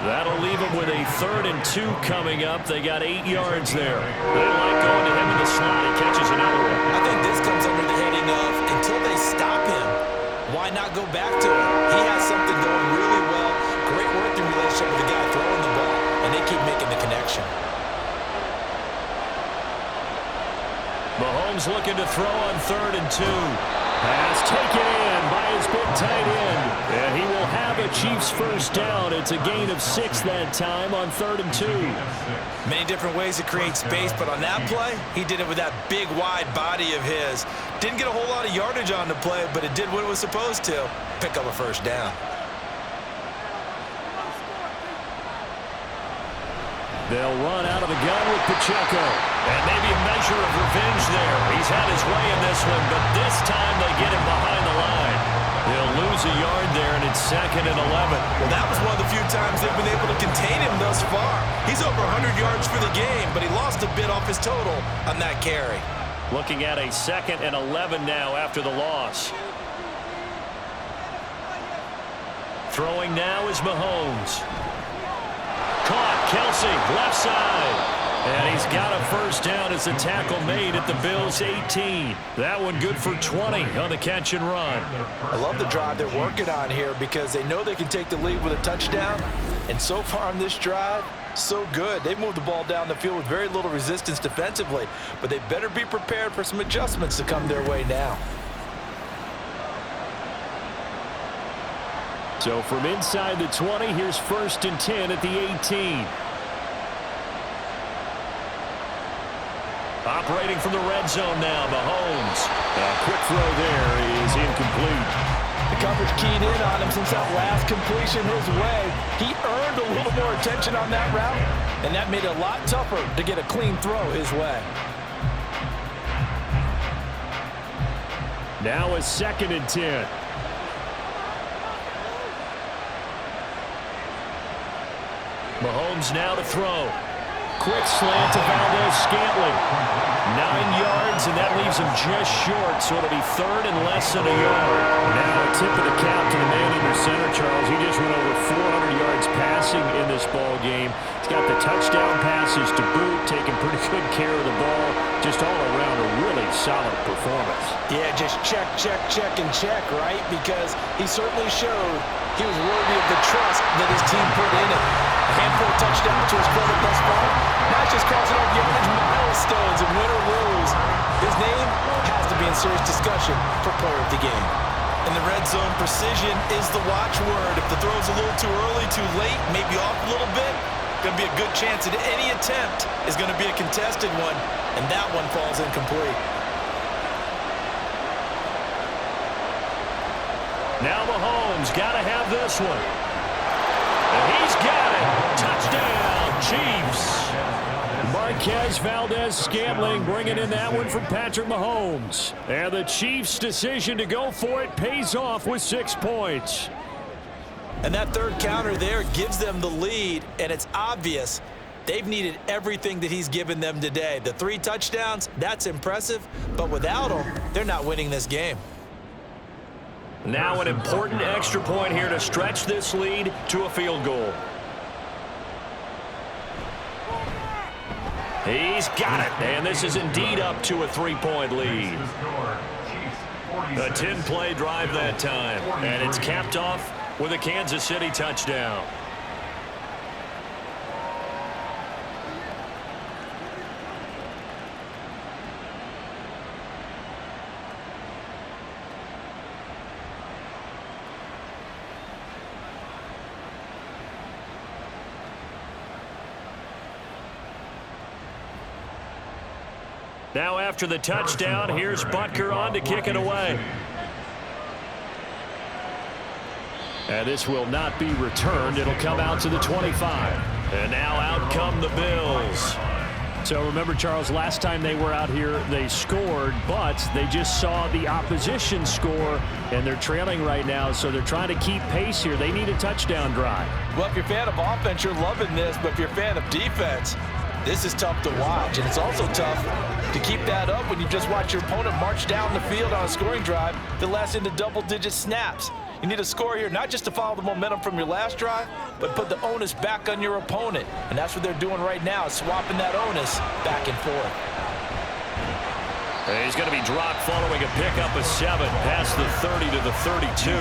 That'll leave him with a 3rd and 2 coming up. They got 8 yards there. They like going to him in the slot. He catches another one. I think this comes under the heading of until they stop him, why not go back to him? He has something going really well. Great working relationship with the guy throwing the ball, and they keep making the connection. Mahomes looking to throw on 3rd and 2. Pass taken in by his been tight end. And he will have a Chiefs first down. It's a gain of 6 that time on 3rd and 2. Many different ways to create space, but on that play, he did it with that big, wide body of his. Didn't get a whole lot of yardage on the play, but it did what it was supposed to. Pick up a first down. They'll run out of the gun with Pacheco. And maybe a measure of revenge there. He's had his way in this one, but this time they get him behind the line. They'll lose a yard there, and it's 2nd and 11. Well, that was one of the few times they've been able to contain him thus far. He's over 100 yards for the game, but he lost a bit off his total on that carry. Looking at a 2nd and 11 now after the loss. Throwing now is Mahomes. Caught, Kelsey, left side. And he's got a first down as the tackle made at the Bills' 18. That one good for 20 on the catch and run. I love the drive they're working on here because they know they can take the lead with a touchdown. And so far on this drive, so good. They've moved the ball down the field with very little resistance defensively. But they better be prepared for some adjustments to come their way now. So from inside the 20, here's 1st and 10 at the 18. Operating from the red zone now, Mahomes. A quick throw there is incomplete. The coverage keyed in on him since that last completion his way. He earned a little more attention on that route, and that made it a lot tougher to get a clean throw his way. Now a 2nd and 10. Mahomes now to throw. Quick slant to Valdez-Scantling. 9 yards, and that leaves him just short, so it'll be 3rd and less than a yard. Now a tip of the cap to the man under center, Charles. He just went over 400 yards passing in this ball game. He's got the touchdown passes to boot, taking pretty good care of the ball. Just all around a really solid performance. Yeah, just check, and check, right? Because he certainly showed he was worthy of the trust that his team put in him. A handful of touchdowns to his credit thus far. Now he's just crossing over yardage milestones, and win or lose, his name has to be in serious discussion for player of the game. In the red zone, precision is the watchword. If the throw's a little too early, too late, maybe off a little bit, going to be a good chance that any attempt is going to be a contested one, and that one falls incomplete. Now Mahomes got to have this one. And he's got it. Touchdown, Chiefs. Marquez Valdez-Scantling bringing in that one from Patrick Mahomes. And the Chiefs' decision to go for it pays off with 6 points. And that third counter there gives them the lead, and it's obvious they've needed everything that he's given them today. The 3 touchdowns, that's impressive, but without them, they're not winning this game. Now an important extra point here to stretch this lead to a field goal. He's got it, and this is indeed up to a 3-point lead. A 10-play drive that time, and it's capped off with a Kansas City touchdown. Now after the touchdown, here's Butker on to kick it away. And this will not be returned. It'll come out to the 25. And now out come the Bills. So remember, Charles, last time they were out here, they scored, but they just saw the opposition score, and they're trailing right now, so they're trying to keep pace here. They need a touchdown drive. Well, if you're a fan of offense, you're loving this, but if you're a fan of defense, this is tough to watch, and it's also tough to keep that up when you just watch your opponent march down the field on a scoring drive that lasts into double-digit snaps. You need a score here, not just to follow the momentum from your last drive, but put the onus back on your opponent. And that's what they're doing right now, swapping that onus back and forth. He's going to be dropped following a pickup of 7 past the 30 to the 32.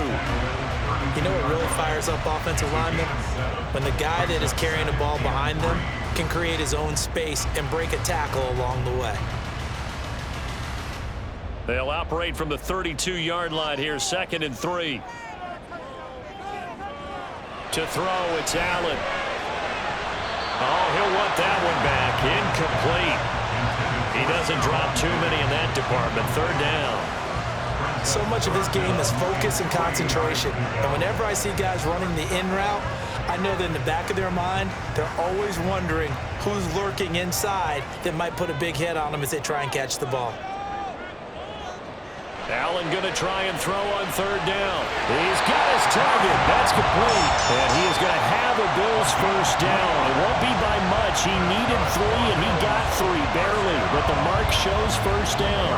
You know what really fires up offensive linemen? When the guy that is carrying the ball behind them can create his own space and break a tackle along the way. They'll operate from the 32-yard line here, 2nd and 3. To throw, it's Allen. Oh, he'll want that one back. Incomplete. He doesn't drop too many in that department. 3rd down. So much of his game is focus and concentration. And whenever I see guys running the in route, I know that in the back of their mind, they're always wondering who's lurking inside that might put a big hit on them as they try and catch the ball. Allen going to try and throw on 3rd down. He's got his target. That's complete. And he is going to have a Bills 1st down. It won't be by much. He needed 3, and he got 3, barely. But the mark shows 1st down.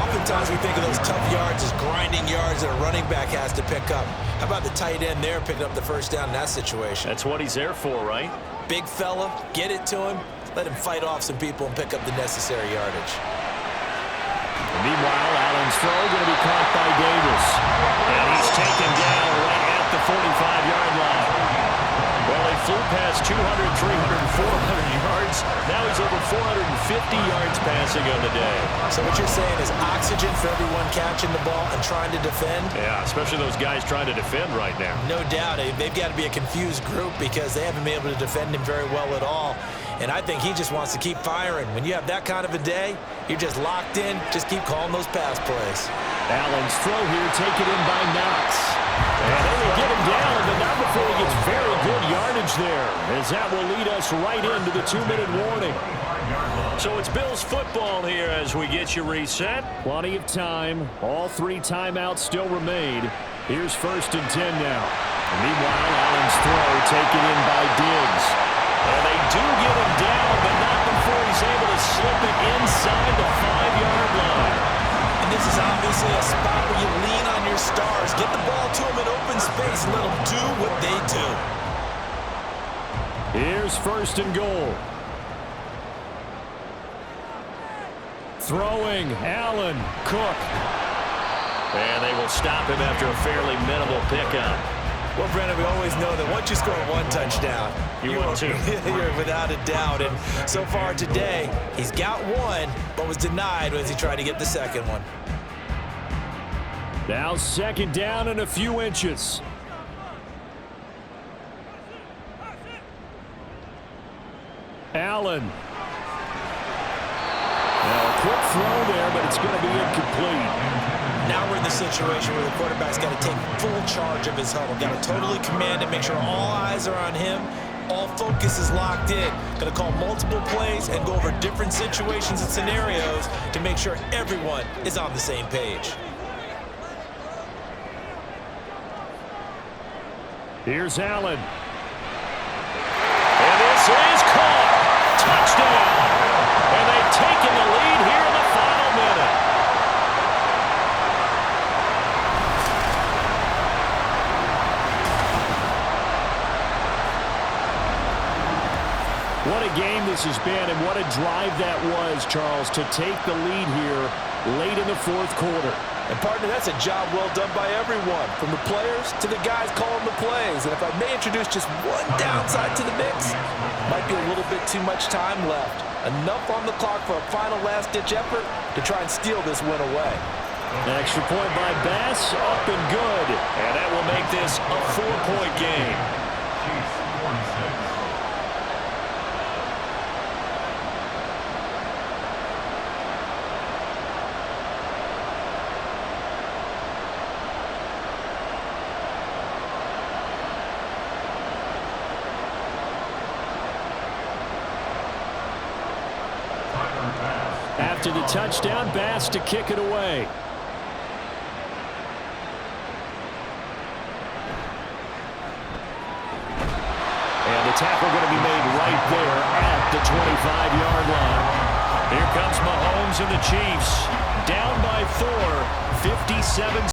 Oftentimes we think of those tough yards as grinding yards that a running back has to pick up. How about the tight end there picking up the 1st down in that situation? That's what he's there for, right? Big fella, get it to him, let him fight off some people and pick up the necessary yardage. Meanwhile, Allen's throw going to be caught by Davis. And he's taken down right at the 45-yard line. Well, he flew past 200, 300, 400 yards. Now he's over 450 yards passing on the day. So what you're saying is oxygen for everyone catching the ball and trying to defend? Yeah, especially those guys trying to defend right now. No doubt. They've got to be a confused group because they haven't been able to defend him very well at all. And I think he just wants to keep firing. When you have that kind of a day, you're just locked in. Just keep calling those pass plays. Allen's throw here taken in by Knox. And they will get him down, but not before he gets very good yardage there, as that will lead us right into the 2-minute warning. So it's Bills football here as we get you reset. Plenty of time. All 3 timeouts still remain. Here's 1st and 10 now. And meanwhile, Allen's throw taken in by Diggs. And they do get him down, but not before he's able to slip it inside the 5-yard line. And this is obviously a spot where you lean on your stars. Get the ball to them in open space and let them do what they do. Here's 1st and goal. Throwing, Allen, Cook. And they will stop him after a fairly minimal pickup. Well, Brennan, we always know that once you score 1 touchdown, you want 2. You're without a doubt. And so far today, he's got 1, but was denied as he tried to get the 2nd one. Now 2nd down and a few inches. Allen. Now a quick throw there, but it's going to be incomplete. Now we're in the situation where the quarterback's got to take full charge of his huddle. Got to totally command it, make sure all eyes are on him. All focus is locked in. Going to call multiple plays and go over different situations and scenarios to make sure everyone is on the same page. Here's Allen. And this is caught. Touchdown. And they've taken the lead here in the final minute. What a game this has been, and what a drive that was, Charles, to take the lead here late in the 4th quarter. And, partner, that's a job well done by everyone, from the players to the guys calling the plays. And if I may introduce just one downside to the mix, might be a little bit too much time left. Enough on the clock for a final last-ditch effort to try and steal this win away. An extra point by Bass, up and good. And that will make this a 4-point game. Chiefs 46. After the touchdown, Bass to kick it away. And the tackle going to be made right there at the 25-yard line. Here comes Mahomes and the Chiefs. Down by 4, 57